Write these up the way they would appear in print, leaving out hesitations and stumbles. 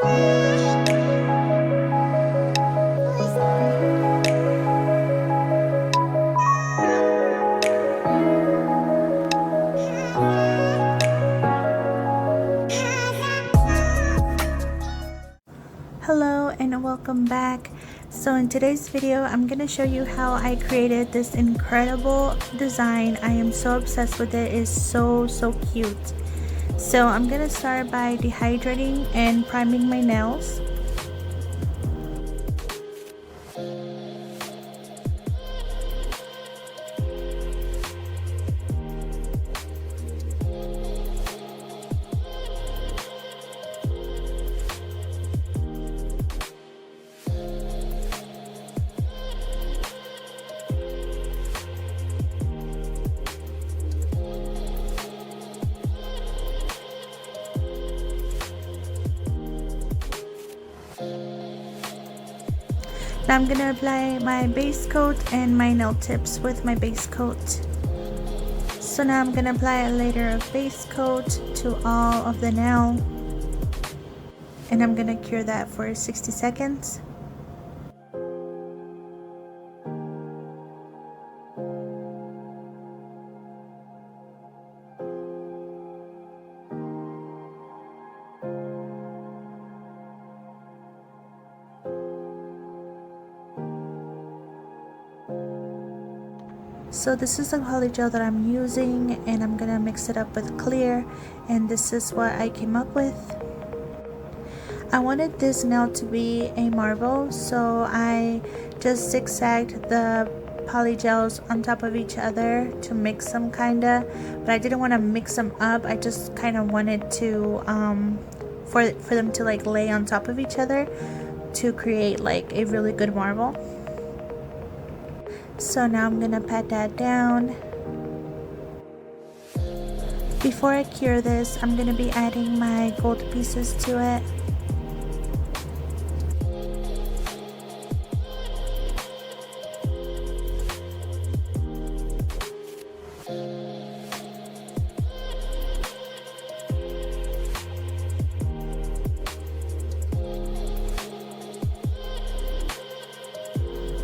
Hello and welcome back. So in today's video I'm gonna show you how I created this incredible design. I am so obsessed with it. It's so cute. So I'm gonna start by dehydrating and priming my nails. Now I'm gonna apply my base coat and my nail tips with my base coat. So now I'm gonna apply a layer of base coat to all of the nail, and I'm gonna cure that for 60 seconds. So this is the polygel that I'm using, and I'm gonna mix it up with clear, and this is what I came up with. I wanted this nail to be a marble, so I just zigzagged the polygels on top of each other to mix them kinda, but I didn't want to mix them up. I just kind of wanted to for them to like lay on top of each other to create like a really good marble. So now I'm gonna pat that down. Before I cure this, I'm gonna be adding my gold pieces to it.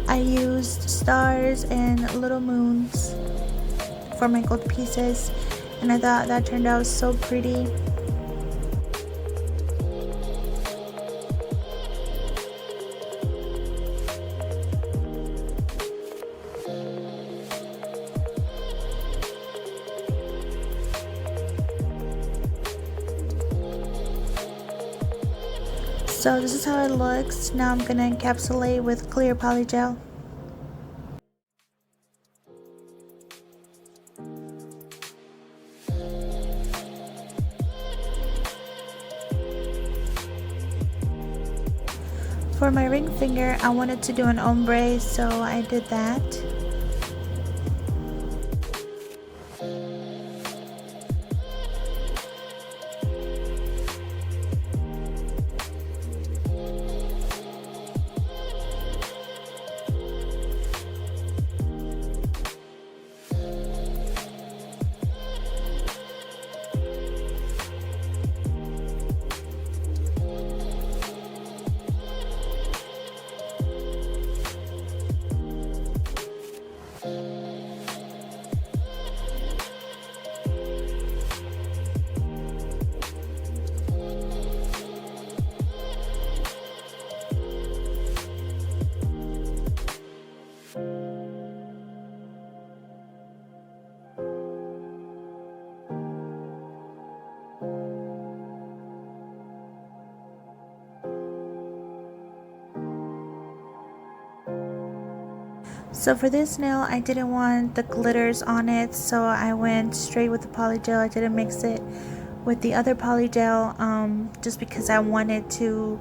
I used stars and little moons for my gold pieces, and I thought that turned out so pretty. So this is how it looks. Now I'm gonna encapsulate with clear polygel. For my ring finger, I wanted to do an ombre, so I did that. So for this nail, I didn't want the glitters on it, so I went straight with the polygel. I didn't mix it with the other polygel, just because I wanted to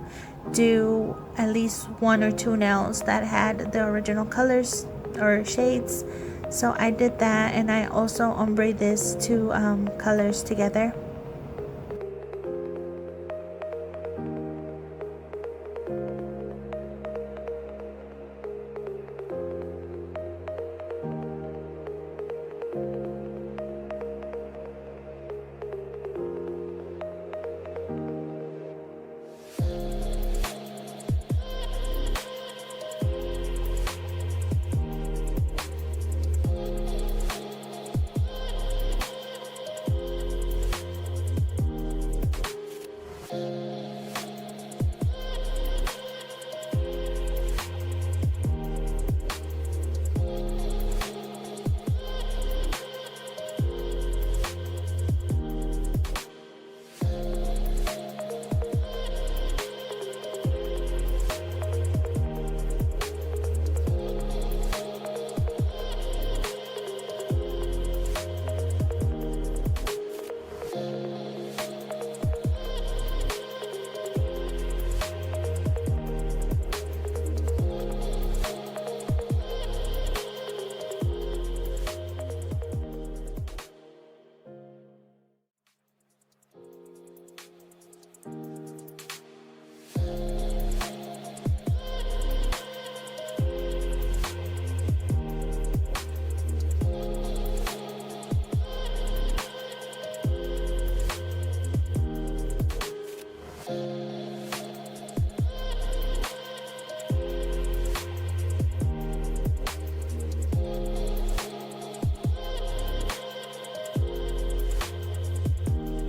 do at least one or two nails that had the original colors or shades. So I did that, and I also ombre this two colors together.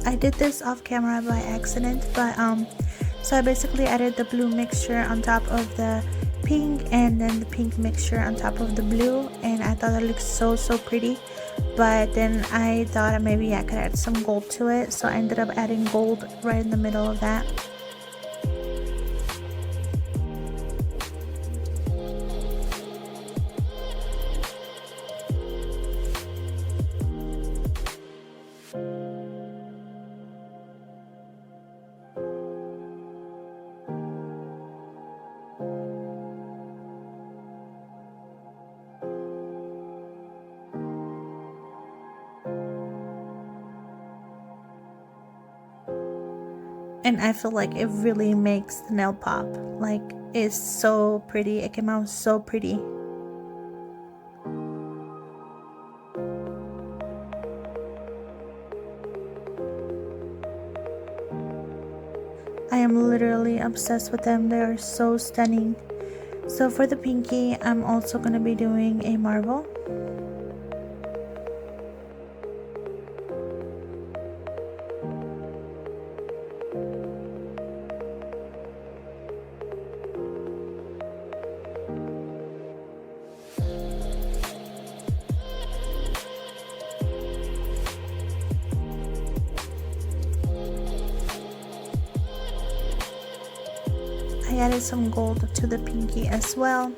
I did this off camera by accident, but so I basically added the blue mixture on top of the pink and then the pink mixture on top of the blue, and I thought it looked so pretty. But then I thought maybe I could add some gold to it, so I ended up adding gold right in the middle of that. And I feel like it really makes the nail pop. Like, it's so pretty. It came out so pretty. I am literally obsessed with them. They are so stunning. So for the pinky, I'm also going to be doing a marble. I added some gold to the pinky as well.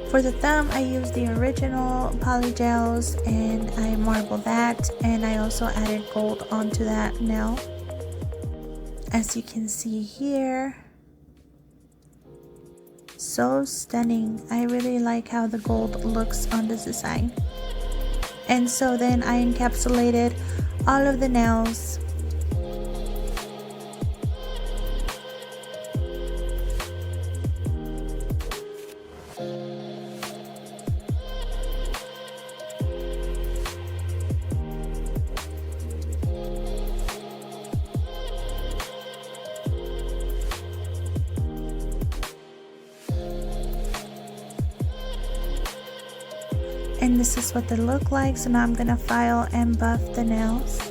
For the thumb, I used the original polygels and I marbled that, and I also added gold onto that nail. As you can see here, so stunning. I really like how the gold looks on this design. And so then I encapsulated all of the nails. And this is what they look like. So now I'm gonna file and buff the nails.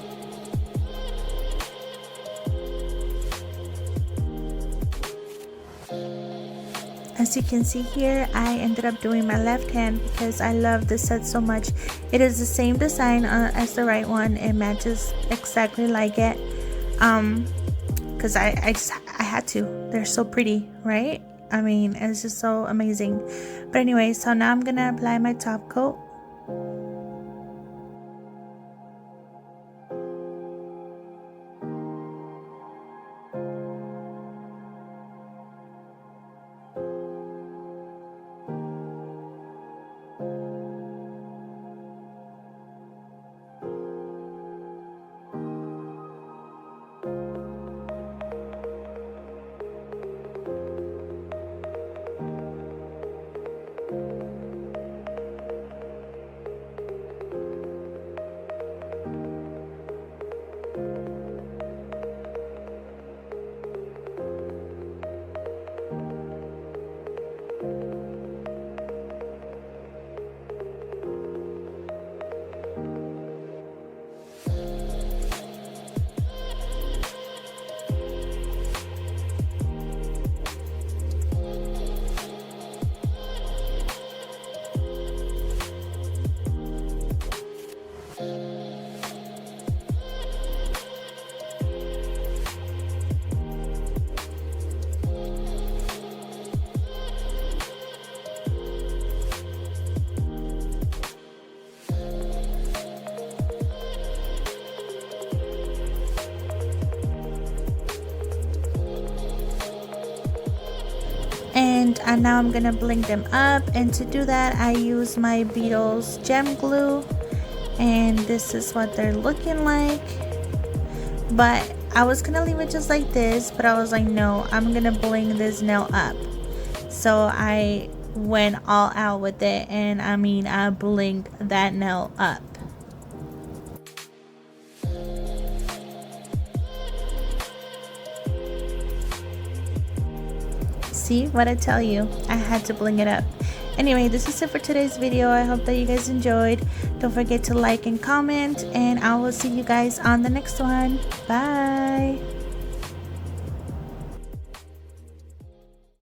As you can see here, I ended up doing my left hand because I love this set so much. It is the same design as the right one. It matches exactly like it. Because I had to. They're so pretty, right? I mean, it's just so amazing. But anyway, so now I'm gonna apply my top coat. and now I'm gonna bling them up, and to do that I use my Beetles gem glue, and this is what they're looking like. But I was gonna leave it just like this, but I was like, no, I'm gonna bling this nail up. So I went all out with it, and I mean, I blinged that nail up. See what I tell you, I had to bling it up. Anyway, this is it for today's video. I hope that you guys enjoyed. Don't forget to like and comment, and I will see you guys on the next one. Bye.